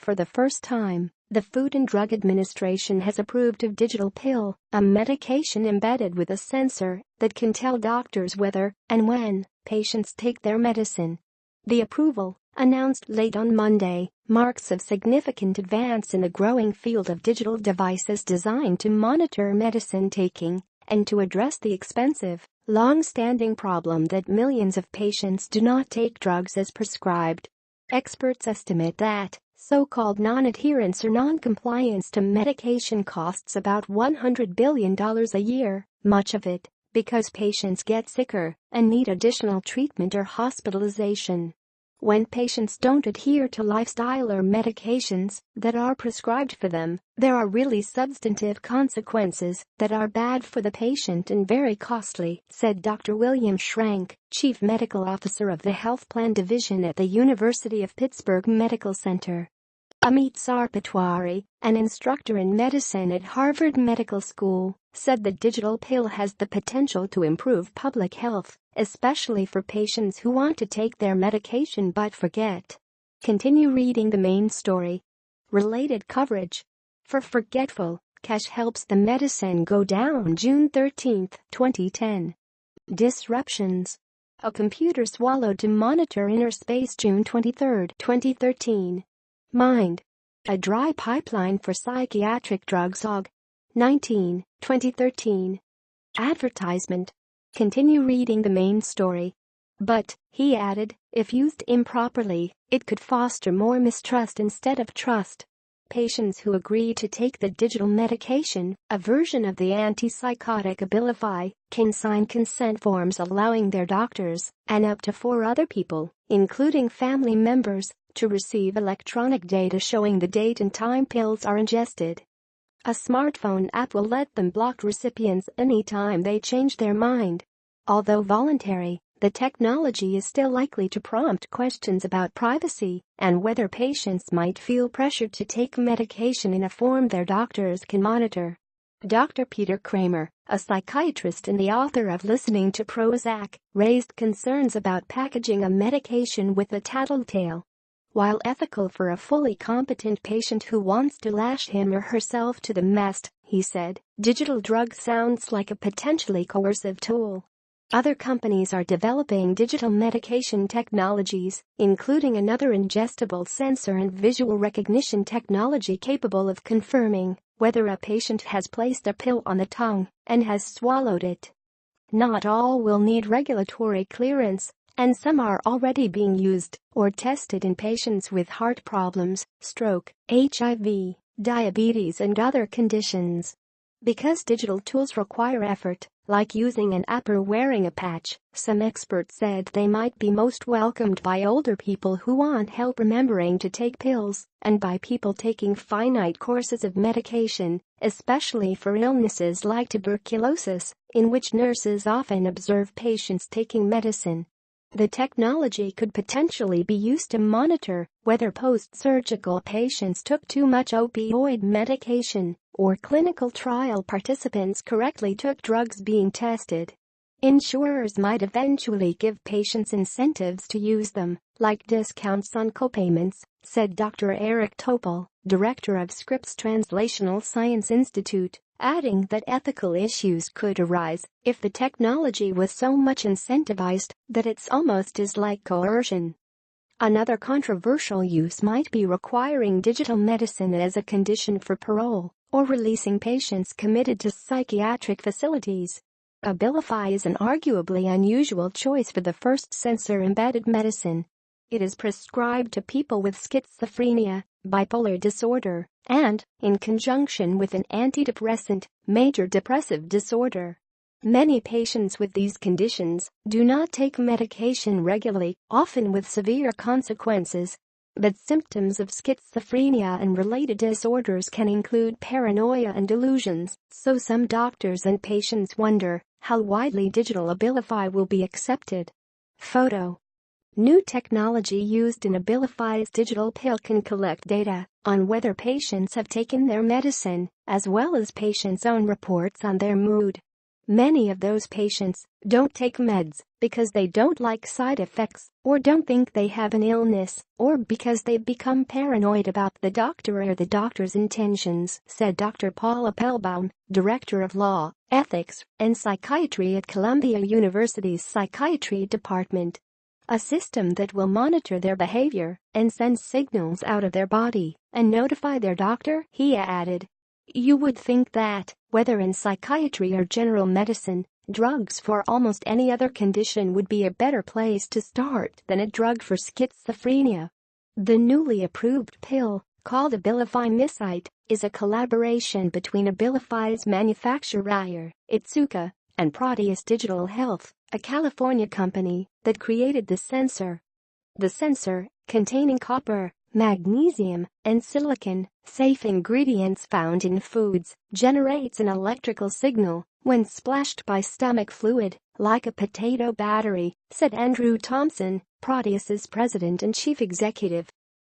For the first time, the Food and Drug Administration has approved a digital pill, a medication embedded with a sensor that can tell doctors whether and when patients take their medicine. The approval, announced late on Monday, marks a significant advance in the growing field of digital devices designed to monitor medicine taking and to address the expensive, long-standing problem that millions of patients do not take drugs as prescribed. Experts estimate that so-called nonadherence or noncompliance to medication costs about $100 billion a year, much of it because patients get sicker and need additional treatment or hospitalization. When patients don't adhere to lifestyle or medications that are prescribed for them, there are really substantive consequences that are bad for the patient and very costly, said Dr. William Shrank, Chief Medical Officer of the Health Plan Division at the University of Pittsburgh Medical Center. Amit Sarpatwari, an instructor in medicine at Harvard Medical School, said the digital pill has the potential to improve public health, especially for patients who want to take their medication but forget. Continue reading the main story. Related coverage. For forgetful, cash helps the medicine go down. June 13, 2010. Disruptions. A computer swallowed to monitor inner space. June 23, 2013. Mind. A dry pipeline for psychiatric drugs. Aug. 19, 2013. Advertisement. Continue reading the main story. But, he added, if used improperly, it could foster more mistrust instead of trust. Patients who agree to take the digital medication, a version of the antipsychotic Abilify, can sign consent forms allowing their doctors, and up to 4 other people, including family members, to receive electronic data showing the date and time pills are ingested. A smartphone app will let them block recipients anytime they change their mind. Although voluntary, the technology is still likely to prompt questions about privacy and whether patients might feel pressured to take medication in a form their doctors can monitor. Dr. Peter Kramer, a psychiatrist and the author of Listening to Prozac, raised concerns about packaging a medication with a tattletale. While ethical for a fully competent patient who wants to lash him or herself to the mast, he said, digital drug sounds like a potentially coercive tool. Other companies are developing digital medication technologies, including another ingestible sensor and visual recognition technology capable of confirming whether a patient has placed a pill on the tongue and has swallowed it. Not all will need regulatory clearance, and some are already being used or tested in patients with heart problems, stroke, HIV, diabetes and other conditions. Because digital tools require effort, like using an app or wearing a patch, some experts said they might be most welcomed by older people who want help remembering to take pills, and by people taking finite courses of medication, especially for illnesses like tuberculosis, in which nurses often observe patients taking medicine. The technology could potentially be used to monitor whether post-surgical patients took too much opioid medication or clinical trial participants correctly took drugs being tested. Insurers might eventually give patients incentives to use them, like discounts on copayments, said Dr. Eric Topol, director of Scripps Translational Science Institute, adding that ethical issues could arise if the technology was so much incentivized that it's almost as like coercion. Another controversial use might be requiring digital medicine as a condition for parole or releasing patients committed to psychiatric facilities. Abilify is an arguably unusual choice for the first sensor-embedded medicine. It is prescribed to people with schizophrenia, bipolar disorder, and, in conjunction with an antidepressant, major depressive disorder. Many patients with these conditions do not take medication regularly, often with severe consequences. But symptoms of schizophrenia and related disorders can include paranoia and delusions, so some doctors and patients wonder how widely digital Abilify will be accepted. Photo. New technology used in Abilify's digital pill can collect data on whether patients have taken their medicine, as well as patients' own reports on their mood. Many of those patients don't take meds because they don't like side effects or don't think they have an illness or because they've become paranoid about the doctor or the doctor's intentions, said Dr. Paula Appelbaum, Director of Law, Ethics, and Psychiatry at Columbia University's Psychiatry Department. A system that will monitor their behavior and send signals out of their body and notify their doctor, he added. You would think that, whether in psychiatry or general medicine, drugs for almost any other condition would be a better place to start than a drug for schizophrenia. The newly approved pill, called Abilify Misite, is a collaboration between Abilify's manufacturer, Otsuka, and Proteus Digital Health, a California company that created the sensor. The sensor, containing copper, magnesium, and silicon, safe ingredients found in foods, generates an electrical signal when splashed by stomach fluid, like a potato battery, said Andrew Thompson, Proteus's president and chief executive.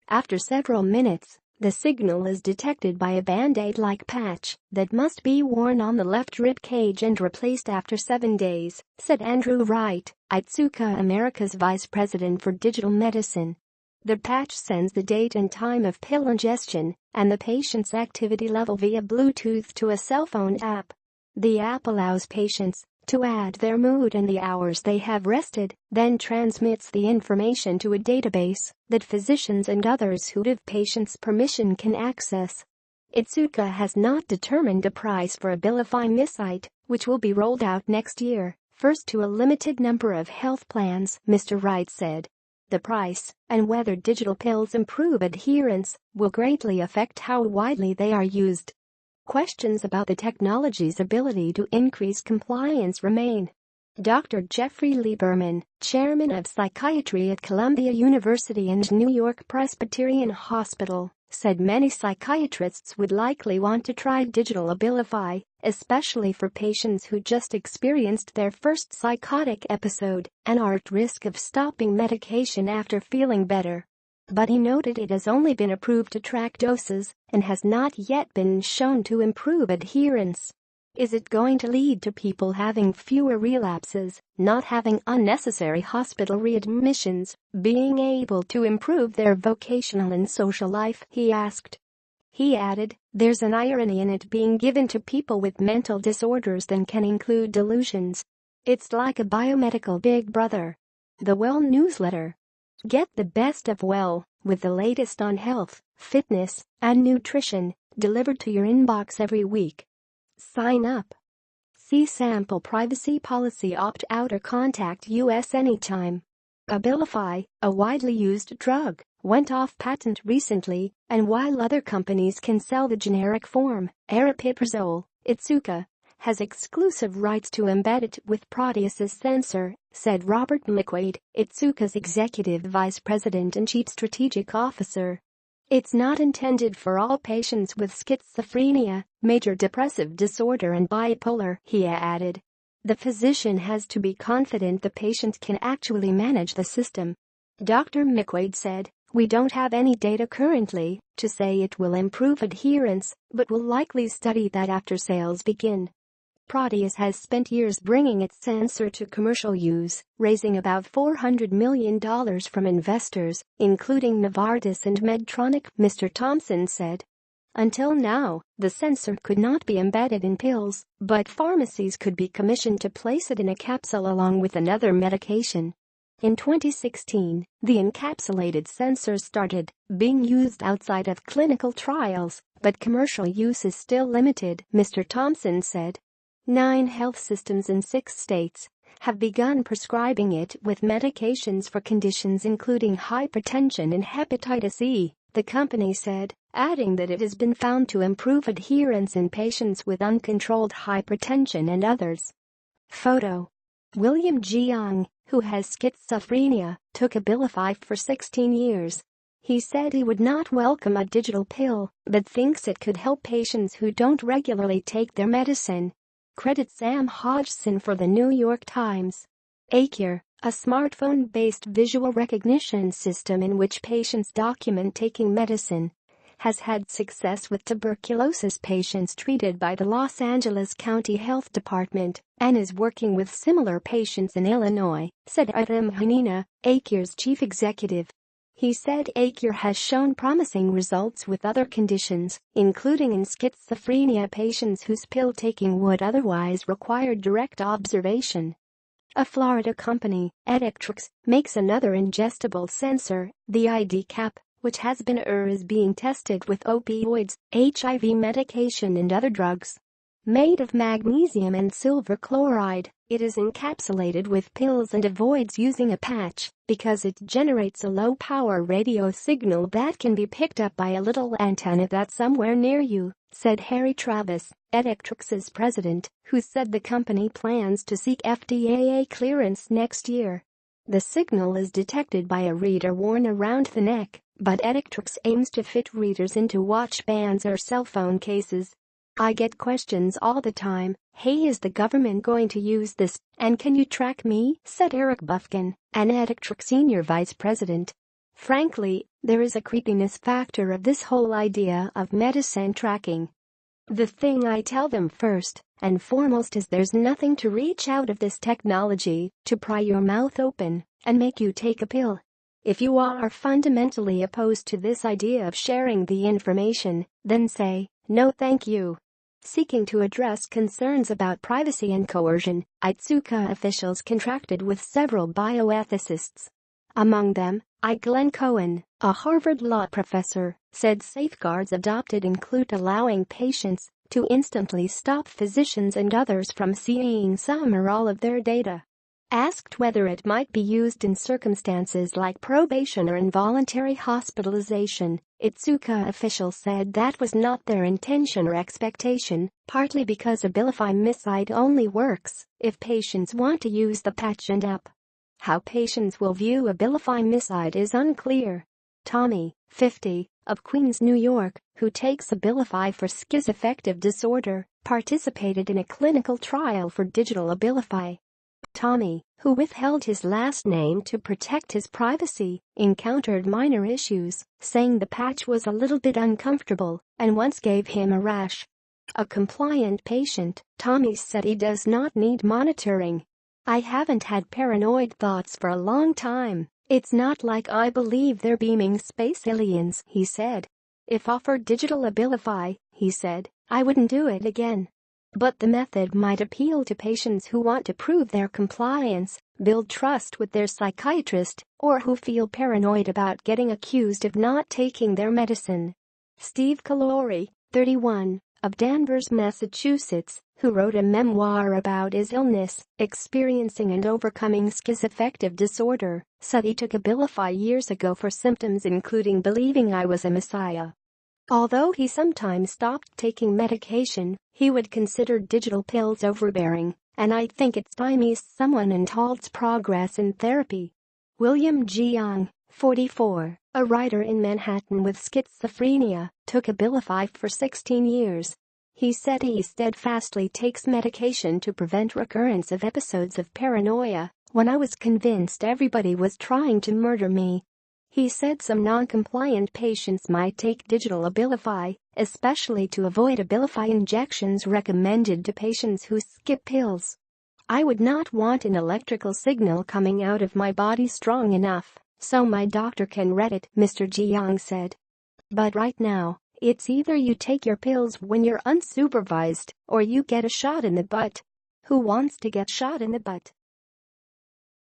After several minutes, the signal is detected by a Band-Aid-like patch that must be worn on the left rib cage and replaced after 7 days, said Andrew Wright, Otsuka America's vice president for digital medicine. The patch sends the date and time of pill ingestion and the patient's activity level via Bluetooth to a cell phone app. The app allows patients to add their mood and the hours they have rested, then transmits the information to a database that physicians and others who give patients permission can access. Otsuka has not determined a price for Abilify Misite, which will be rolled out next year, first to a limited number of health plans, Mr. Wright said. The price and whether digital pills improve adherence will greatly affect how widely they are used. Questions about the technology's ability to increase compliance remain. Dr. Jeffrey Lieberman, chairman of psychiatry at Columbia University and New York Presbyterian Hospital, said many psychiatrists would likely want to try digital Abilify, especially for patients who just experienced their first psychotic episode and are at risk of stopping medication after feeling better. But he noted it has only been approved to track doses and has not yet been shown to improve adherence. Is it going to lead to people having fewer relapses, not having unnecessary hospital readmissions, being able to improve their vocational and social life? He asked. He added, there's an irony in it being given to people with mental disorders that can include delusions. It's like a biomedical Big Brother. The Well newsletter. Get the best of Well, with the latest on health, fitness, and nutrition, delivered to your inbox every week. Sign up. See sample privacy policy opt-out or contact us anytime. Abilify, a widely used drug, went off patent recently, and while other companies can sell the generic form, aripiprazole, Otsuka has exclusive rights to embed it with Proteus's sensor, said Robert McQuaid, Otsuka's executive vice president and chief strategic officer. It's not intended for all patients with schizophrenia, major depressive disorder and bipolar, he added. The physician has to be confident the patient can actually manage the system. Dr. McQuaid said, we don't have any data currently to say it will improve adherence, but will likely study that after sales begin. Proteus has spent years bringing its sensor to commercial use, raising about $400 million from investors, including Novartis and Medtronic, Mr. Thompson said. Until now, the sensor could not be embedded in pills, but pharmacies could be commissioned to place it in a capsule along with another medication. In 2016, the encapsulated sensor started being used outside of clinical trials, but commercial use is still limited, Mr. Thompson said. 9 health systems in 6 states have begun prescribing it with medications for conditions including hypertension and hepatitis E, the company said, adding that it has been found to improve adherence in patients with uncontrolled hypertension and others. Photo. William G. Young, who has schizophrenia, took Abilify for 16 years. He said he would not welcome a digital pill, but thinks it could help patients who don't regularly take their medicine. Credit Sam Hodgson for the New York Times. Adhere, a smartphone-based visual recognition system in which patients document taking medicine, has had success with tuberculosis patients treated by the Los Angeles County Health Department and is working with similar patients in Illinois, said Adam Hanina, Adhere's chief executive. He said Adhere has shown promising results with other conditions, including in schizophrenia patients whose pill-taking would otherwise require direct observation. A Florida company, Adhere, makes another ingestible sensor, the ID cap, which has been or is being tested with opioids, HIV medication and other drugs. Made of magnesium and silver chloride, it is encapsulated with pills and avoids using a patch because it generates a low-power radio signal that can be picked up by a little antenna that's somewhere near you, said Harry Travis, Adhere's president, who said the company plans to seek FDA clearance next year. The signal is detected by a reader worn around the neck, but Adhere aims to fit readers into watch bands or cell phone cases. I get questions all the time, hey, is the government going to use this, and can you track me, said Eric Bufkin, an Adhere senior vice president. Frankly, there is a creepiness factor of this whole idea of medicine tracking. The thing I tell them first and foremost is there's nothing to reach out of this technology to pry your mouth open and make you take a pill. If you are fundamentally opposed to this idea of sharing the information, then say, no thank you. Seeking to address concerns about privacy and coercion, Otsuka officials contracted with several bioethicists. Among them, Glenn Cohen, a Harvard law professor, said safeguards adopted include allowing patients to instantly stop physicians and others from seeing some or all of their data. Asked whether it might be used in circumstances like probation or involuntary hospitalization, Otsuka officials said that was not their intention or expectation, partly because Abilify Micide only works if patients want to use the patch and app. How patients will view Abilify Micide is unclear. Tommy, 50, of Queens, New York, who takes Abilify for schizoaffective disorder, participated in a clinical trial for digital Abilify. Tommy, who withheld his last name to protect his privacy, encountered minor issues, saying the patch was a little bit uncomfortable and once gave him a rash. A compliant patient, Tommy said he does not need monitoring. I haven't had paranoid thoughts for a long time. It's not like I believe they're beaming space aliens, he said. If offered digital Abilify, he said, I wouldn't do it again. But the method might appeal to patients who want to prove their compliance, build trust with their psychiatrist, or who feel paranoid about getting accused of not taking their medicine. Steve Calori, 31, of Danvers, Massachusetts, who wrote a memoir about his illness, experiencing and overcoming schizoaffective disorder, said he took Abilify years ago for symptoms including believing I was a messiah. Although he sometimes stopped taking medication, he would consider digital pills overbearing, and I think it's time he's someone and halts progress in therapy. William G. Young, 44, a writer in Manhattan with schizophrenia, took Abilify for 16 years. He said he steadfastly takes medication to prevent recurrence of episodes of paranoia. When I was convinced everybody was trying to murder me. He said some non-compliant patients might take digital Abilify, especially to avoid Abilify injections recommended to patients who skip pills. I would not want an electrical signal coming out of my body strong enough so my doctor can read it, Mr. Ji Young said. But right now, it's either you take your pills when you're unsupervised or you get a shot in the butt. Who wants to get shot in the butt?